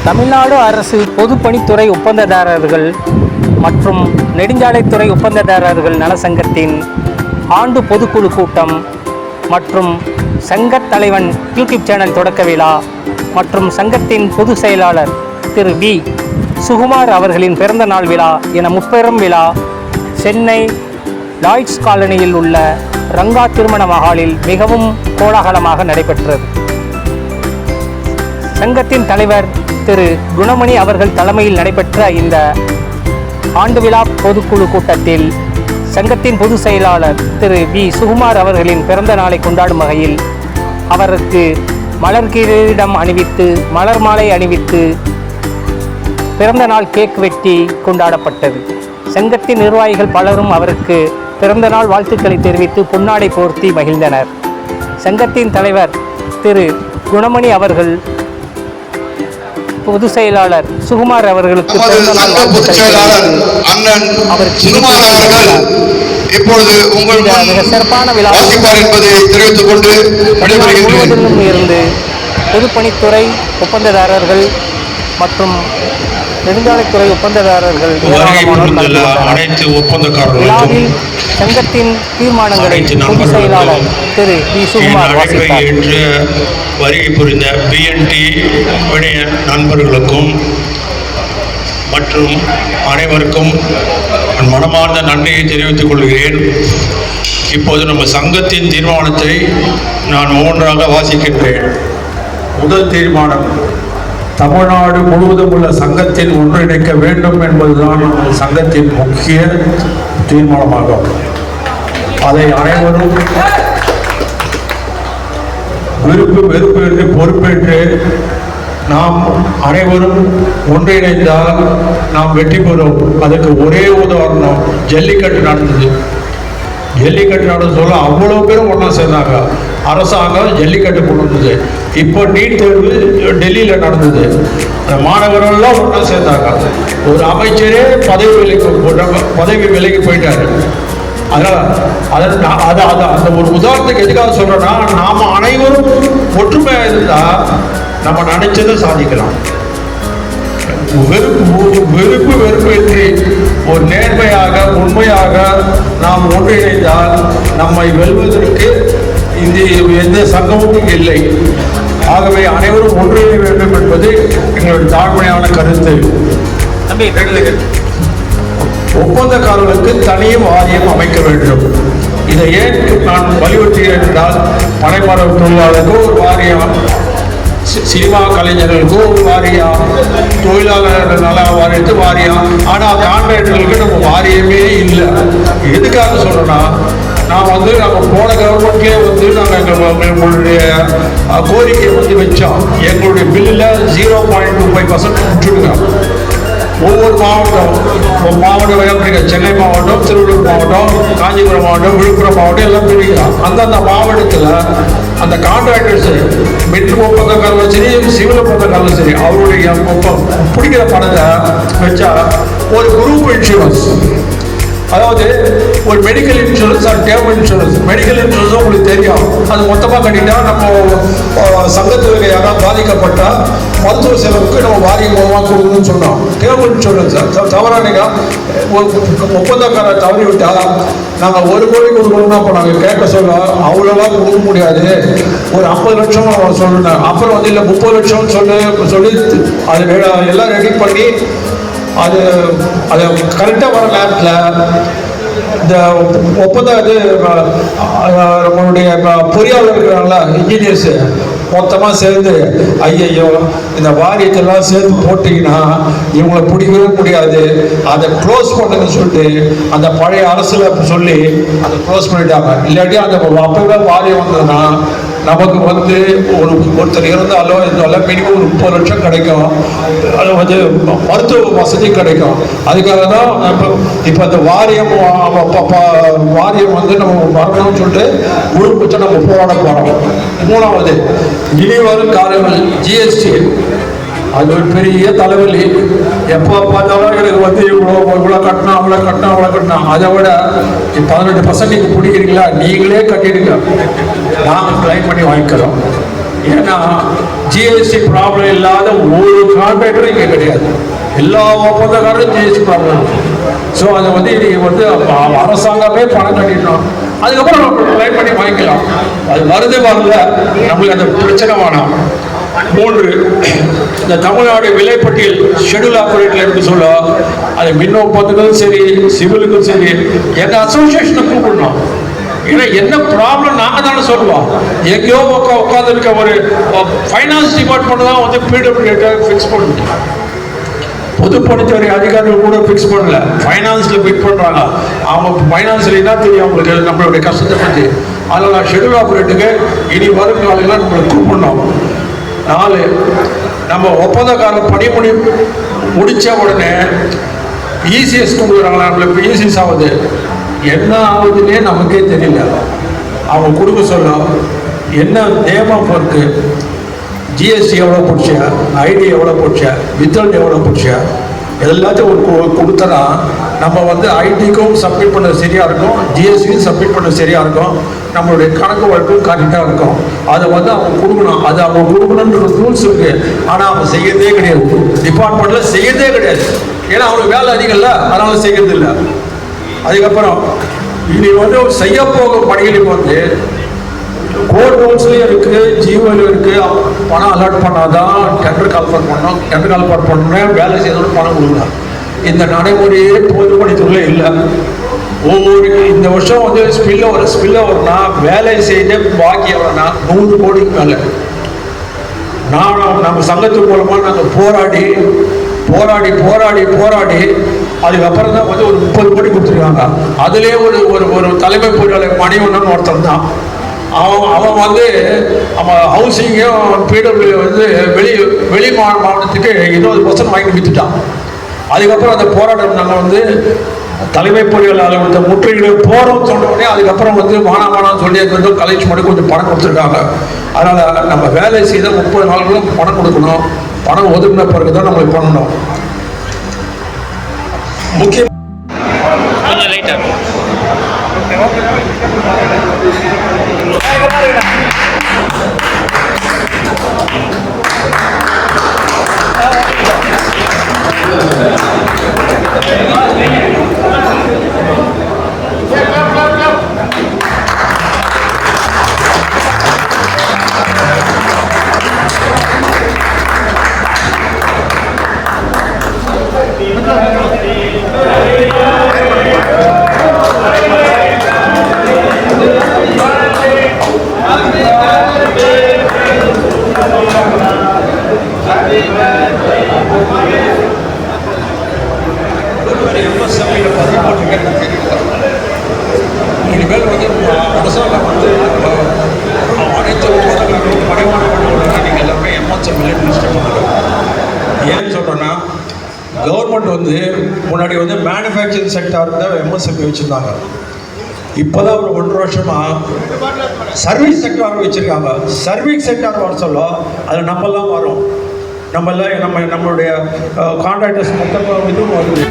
தமிழ்நாடு அரசு பொதுப்பணித்துறை ஒப்பந்ததாரர்கள் மற்றும் நெடுஞ்சாலைத்துறை ஒப்பந்ததாரர்கள் நலசங்கத்தின் ஆண்டு பொதுக்குழு கூட்டம் மற்றும் சங்கத் தலைவன் யூடியூப் சேனல் தொடக்க விழா மற்றும் சங்கத்தின் பொதுச் செயலாளர் திரு வி சுகுமார் அவர்களின் பிறந்த நாள் விழா என முப்பெரும் விழா சென்னை லாய்ட்ஸ் காலனியில் உள்ள ரங்கா திருமண மஹாலில் மிகவும் கோலாகலமாக நடைபெற்றது. சங்கத்தின் தலைவர் திரு குணமணி அவர்கள் தலைமையில் நடைபெற்ற இந்த ஆண்டு விழா பொதுக்குழு கூட்டத்தில் சங்கத்தின் பொதுச் செயலாளர் திரு வி சுகுமார் அவர்களின் பிறந்த நாளை கொண்டாடும் வகையில் அவருக்கு மலர் கிரீடம் அணிவித்து மலர் மாலை அணிவித்து பிறந்த நாள் கேக் வெட்டி கொண்டாடப்பட்டது. சங்கத்தின் நிர்வாகிகள் பலரும் அவருக்கு பிறந்த நாள் வாழ்த்துக்களை தெரிவித்து பொன்னாடை போர்த்தி மகிழ்ந்தனர். சங்கத்தின் தலைவர் திரு குணமணி அவர்கள் பொதுச் செயலாளர் சுகுமார் அவர்களுக்கு பிறந்த நாள் மிக சிறப்பான விழா முழுவதிலும் இருந்து பொதுப்பணித்துறை ஒப்பந்ததாரர்கள் மற்றும் நெடுஞ்சாலைத்துறை ஒப்பந்ததாரர்கள் விழாவில் சங்கத்தின் தீர்மானங்களை பொதுச் செயலாளர் திரு வி சுகுமார் வாசித்தார். வருகை புரிந்த பிஎன்டி நண்பர்களுக்கும் மற்றும் அனைவருக்கும் மனமார்ந்த நன்றியை தெரிவித்துக் கொள்கிறேன். இப்போது நம்ம சங்கத்தின் தீர்மானத்தை நான் ஒவ்வொன்றாக வாசிக்கின்றேன். முதல் தீர்மானம், தமிழ்நாடு முழுவதும் உள்ள சங்கத்தில் ஒன்றிணைக்க வேண்டும் என்பதுதான் சங்கத்தின் முக்கிய தீர்மானமாகும். அதை அனைவரும் விருப்பு வெறுப்பு என்று பொறுப்பேற்று நாம் அனைவரும் ஒன்றிணைந்தால் நாம் வெற்றி பெறும். அதுக்கு ஒரே உதாரணம், ஜல்லிக்கட்டு நடந்தது. ஜல்லிக்கட்டு நடந்து சொல்ல அவ்வளோ பேரும் ஒன்றா சேர்ந்தாங்க. அரசாங்கம் ஜல்லிக்கட்டு கொண்டு வந்தது. இப்போ நீட் தேர்வு டெல்லியில் நடந்தது. மாணவர்கள்லாம் ஒன்றா சேர்ந்தாங்க. ஒரு அமைச்சரே பதவி விலைக்கு போயிட்டாரு. அதனால் அந்த ஒரு உதாரணத்துக்கு எதுக்காக சொல்றேன்னா, நாம அனைவரும் ஒற்றுமையாக இருந்தால் நம்ம நினைச்சதை சாதிக்கலாம். வெறுப்பு வெறுப்பின்றி ஒரு நேர்மையாக உண்மையாக நாம் ஒன்றிணைந்தால் நம்மை வெல்வதற்கு எந்த சங்கமும் இல்லை. ஆகவே அனைவரும் ஒன்றிணைய வேண்டும் என்பது எங்களுடைய தாழ்மையான கருத்து. ஒப்பந்தக்காரர்களுக்கு தனியும் வாரியம் அமைக்க வேண்டும். இதை ஏன் நான் வலியுறுத்துகிறேன் என்றால், பனைமர தொழிலாளர்களுக்கு ஒரு வாரியம், சினிமா கலைஞர்களுக்கு ஒரு வாரியம், தொழிலாளர்கள் நல வாரியத்துக்கு வாரியம். ஆனால் கான்ட்ராக்டர்களுக்கு நம்ம வாரியமே இல்லை. எதுக்காக சொல்றோம்னா, நம்ம போன கவர்மெண்ட்லேயே நாங்கள் எங்களுடைய கோரிக்கையை வச்சோம். எங்களுடைய பில்லில் 0.25% விட்டுடுங்க. ஒவ்வொரு மாவட்டம் பிரிக்க, சென்னை மாவட்டம், திருவள்ளூர் மாவட்டம், காஞ்சிபுரம் மாவட்டம், விழுப்புரம் மாவட்டம் எல்லாம் பிரிக்கலாம். அந்தந்த மாவட்டத்தில் அந்த கான்ட்ராக்டர்ஸ் மெட்ரோ ஒப்பந்தக்காரர்களும் சரி, சிவில் ஒப்பந்தக்காரர்களும் சரி, அவருடைய பிடிக்கிற பணத்தை வச்சா ஒரு குரூப் இன்சூரன்ஸ், அதாவது ஒரு medical insurance or term insurance. Medical இன்சூரன்ஸும் உங்களுக்கு தெரியும், அது மொத்தமாக கட்டிட்டா நம்ம சங்கத்தில் யாராவது பாதிக்கப்பட்டால் மருத்துவ செலவுக்கு நம்ம வாரியம் மூலமாக கொடுக்கணும்னு சொன்னோம். டேர்ம் இன்சூரன்ஸ் தவறானீங்க, ஒப்பந்தக்காரர் தவறி விட்டால் நாங்கள் 1 கோடி கொடுக்கணும்னா அப்போ நாங்கள் கேட்க சொல்ல அவ்வளோலாம் கொடுக்க முடியாது, ஒரு 50 லட்சம் சொல்லணும். அப்புறம் இல்லை 30 லட்சம் சொல்லி அது எல்லாம் ரெடி பண்ணி அது கரெக்டாக வர நேரத்தில் இந்த ஒப்பந்தம் நம்மளுடைய பொறியாளர் இருக்கிறாங்களா, இன்ஜினியர்ஸு மொத்தமாக சேர்ந்து ஐயையோ இந்த வாரியத்தெல்லாம் சேர்ந்து போட்டிங்கன்னா இவங்களை பிடிக்கவே முடியாது, அதை க்ளோஸ் பண்ணுங்கன்னு சொல்லிட்டு அந்த பழைய அரசில் சொல்லி அதை க்ளோஸ் பண்ணிட்டாங்க. இல்லாட்டி அந்த அப்பவே வாரியம் வந்ததுன்னா நமக்கு ஒருத்தர் இருந்தாலும் மினிமம் ஒரு 30 லட்சம் கிடைக்கும். அது மருத்துவ வசதி கிடைக்கும். அதுக்காக தான் இப்போ அந்த வாரியம் நம்ம வரணும்னு சொல்லிட்டு குழு நம்ம போராட போகிறோம். 3வது, இனி வரும் காலங்கள் ஜிஎஸ்டி, அது ஒரு பெரிய தலைவலி. எப்போ பார்த்தாலும் எனக்கு இவ்வளோ கட்டணும், அவ்வளோ கட்டணும். அதை விட 18% நீங்கள் பிடிக்கிறீங்களா, நீங்களே கட்டிடுங்க, நாங்கள் கிளைம் பண்ணி வாங்கிக்கிறோம். ஏன்னா ஜிஎஸ்டி ப்ராப்ளம் இல்லாத ஒரு கான்ட்ராக்டரும் இங்கே கிடையாது. எல்லா ஒப்பந்தக்காரரும் ஜிஎஸ்டி ப்ராப்ளம். ஸோ அதை வந்து இன்னைக்கு வந்து அரசாங்கமே பணம் கட்டிட்டோம், அதுக்கப்புறம் நம்ம கிளைம் பண்ணி வாங்கிக்கலாம். அது வருது வரல, நம்மளுக்கு அந்த பிரச்சனை வேணாம். 3, இந்த தமிழ்நாடு விலைப்பட்டியல் ஷெட்யூல் ஆப்பரேட்டில் இருக்கு சொல்ல, அது மின் ஒப்பந்தங்களும் சரி சிவிலுக்கும் சரி எங்கள் அசோசியேஷனை கூப்பிடணும். ஏன்னா என்ன ப்ராப்ளம் நாங்கள் தானே சொல்லுவோம். எங்கேயோ உட்காந்துருக்க ஒரு ஃபைனான்ஸ் டிபார்ட்மெண்ட் தான் வந்து பிடபிள்யூ ஃபிக்ஸ் பண்ணணும். பொதுப்பணித்துறை அதிகாரிகள் கூட ஃபிக்ஸ் பண்ணல, ஃபைனான்ஸில் ஃபிக்ஸ் பண்ணுறாங்க. அவங்க ஃபைனான்ஸில் என்ன தெரியும் அவங்களுக்கு நம்மளுடைய கஷ்டத்தை பற்றி. அதனால் ஷெட்யூல் ஆப்பரேட்டுக்கு இனி வரும் காலையில் நம்மளை கூப்பிடணும். 4, நம்ம ஒப்பந்தக்காரர் பணி முடித்த உடனே இசிஎஸ் கொடுக்குறாங்களா, நம்மளுக்கு இசிஎஸ் ஆகுது, என்ன ஆகுதுன்னே நமக்கே தெரியல. அவங்க கொடுக்க சொல்ல என்ன நேமம் இருக்கு, ஜிஎஸ்டி எவ்வளோ போச்சு, ஐடி எவ்வளோ போச்சு, வித்ஹெல்ட் எவ்வளோ போச்சு, எல்லாத்தையும் கொடுத்தனா நம்ம வந்து ஐடிக்கும் சப்மிட் பண்ண சரியாக இருக்கும், ஜிஎஸ்டிக்கும் சப்மிட் பண்ண சரியாக இருக்கும், நம்மளுடைய கணக்கு வழக்கும் கரெக்டாக இருக்கும். அதை வந்து அவங்க கொடுக்கணும். அது அவங்க கொடுக்கணுன்ற ரூல்ஸ் இருக்கு. ஆனால் அவங்க செய்யறதே கிடையாது, டிபார்ட்மெண்ட்டில் செய்யறதே கிடையாது. ஏன்னா அவங்களுக்கு வேலை அதிகம் இல்லை, அதனால செய்யறது இல்லை. அதுக்கப்புறம் இனி வந்து செய்ய போகும் பணிகளுக்கு வந்து கோர்ட் ரூல்ஸ்லேயும் இருக்குது, ஜிஓலையும் இருக்குது. பணம் அலாட் பண்ணாதான் டெண்டர் கால்ஃபர் பண்ணணும், டெண்டர் கால்ஃபர் பண்ணணும், வேலை செய்யணும்னு பணம் கொடுக்கணும். இந்த நடைமுறையே பொதுப்பணித்துறையில இல்லை. ஒவ்வொரு இந்த வருஷம் வந்து ஸ்பில்ல வரும்னா வேலை செய்த பாக்கி எவ்வளோனா 100 கோடிக்கு மேலே. நம்ம சங்கத்து மூலமாக நாங்கள் போராடி அதுக்கப்புறம் தான் வந்து ஒரு 30 கோடி கொடுத்துருக்காங்க. அதுலேயே ஒரு தலைமை பொறியாளர் மணிவண்ணன் ஒருத்தர் தான். அவன் வந்து அவன் ஹவுசிங்கும் பிடபிள்யூ வந்து வெளி மாவட்டத்துக்கு 20% வாங்கி விற்றுட்டான். அதுக்கப்புறம் அந்த போராட்டம் நாங்கள் வந்து தலைமை பொறியாளர் கொடுத்த முற்றுகையிட போகிறோம் சொன்ன உடனே அதுக்கப்புறம் வந்து வானாமானான்னு சொல்லி அது வந்து கலெக்ஷன் பண்ணி கொஞ்சம் பணம் கொடுத்துருக்காங்க. அதனால் நம்ம வேலை செய்த 30 நாளுக்கும் பணம் கொடுக்கணும். பணம் ஒதுக்கின பிறகு தான் நம்மளுக்கு பண்ணணும். முக்கியம் இனிமேல் வந்து அரசாங்கம் வந்து அனைத்து ஒப்பந்தங்களும் பரிமாண பண்ணுவாங்க. நீங்கள் எல்லாமே எம்எஸ்எம் ஏன்னு சொல்கிறேன்னா, கவர்மெண்ட் வந்து முன்னாடி வந்து மேனுஃபேக்சரிங் செக்டார் தான் எம்எஸ்எம்இ வச்சுருந்தாங்க. இப்போ தான் ஒரு 1.5 வருஷமாக சர்வீஸ் செக்டார் வச்சுருக்காங்க. சர்வீஸ் செக்டார் வர சொல்ல அதில் நம்மெல்லாம் வரும். நம்மளுடைய கான்ட்ராக்டர்ஸ் மொத்தமாக இதுவும் வருது.